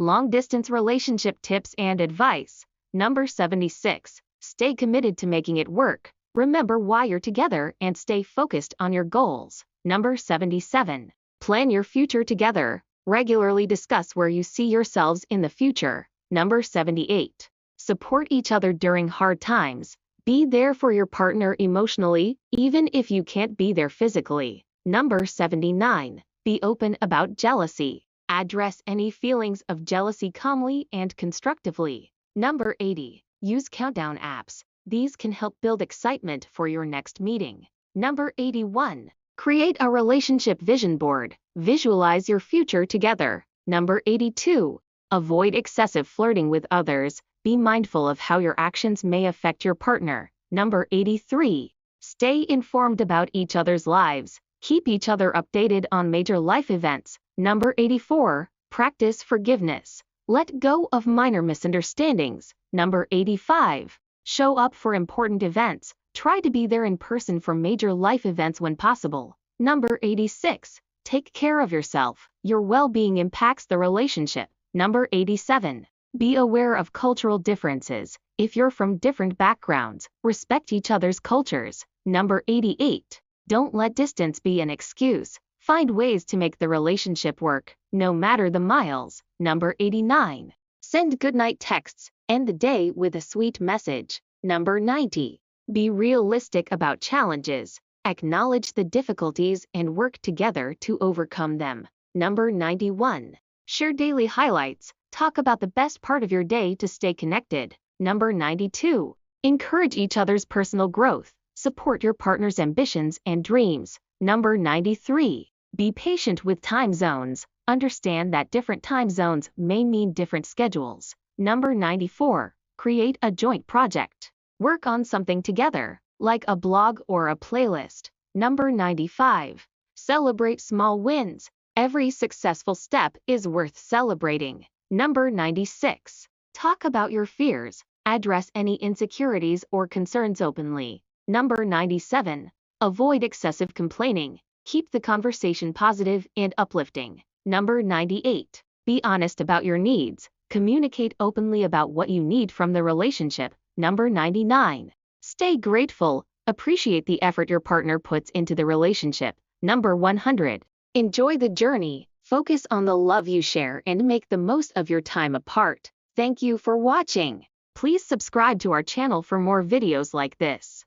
long-distance relationship tips and advice. Number 76. Stay committed to making it work. Remember why you're together and stay focused on your goals. Number 77. Plan your future together. Regularly discuss where you see yourselves in the future. Number 78. Support each other during hard times. Be there for your partner emotionally, even if you can't be there physically. Number 79. Be open about jealousy. Address any feelings of jealousy calmly and constructively. Number 80. Use countdown apps. These can help build excitement for your next meeting. Number 81. Create a relationship vision board. Visualize your future together. Number 82. Avoid excessive flirting with others. Be mindful of how your actions may affect your partner. Number 83. Stay informed about each other's lives. Keep each other updated on major life events. Number 84. Practice forgiveness. Let go of minor misunderstandings. Number 85. Show up for important events. Try to be there in person for major life events when possible. Number 86. Take care of yourself. Your well-being impacts the relationship. Number 87. Be aware of cultural differences. If you're from different backgrounds, respect each other's cultures. Number 88. Don't let distance be an excuse. Find ways to make the relationship work, no matter the miles. Number 89. Send goodnight texts. End the day with a sweet message. Number 90. Be realistic about challenges. Acknowledge the difficulties and work together to overcome them. Number 91. Share daily highlights. Talk about the best part of your day to stay connected. Number 92. Encourage each other's personal growth. Support your partner's ambitions and dreams. Number 93. Be patient with time zones. Understand that different time zones may mean different schedules. Number 94. Create a joint project. Work on something together, like a blog or a playlist. Number 95. Celebrate small wins. Every successful step is worth celebrating. Number 96. Talk about your fears. Address any insecurities or concerns openly. Number 97. Avoid excessive complaining. Keep the conversation positive and uplifting. Number 98. Be honest about your needs. Communicate openly about what you need from the relationship. Number 99. Stay grateful. Appreciate the effort your partner puts into the relationship. Number 100. Enjoy the journey. Focus on the love you share and make the most of your time apart. Thank you for watching. Please subscribe to our channel for more videos like this.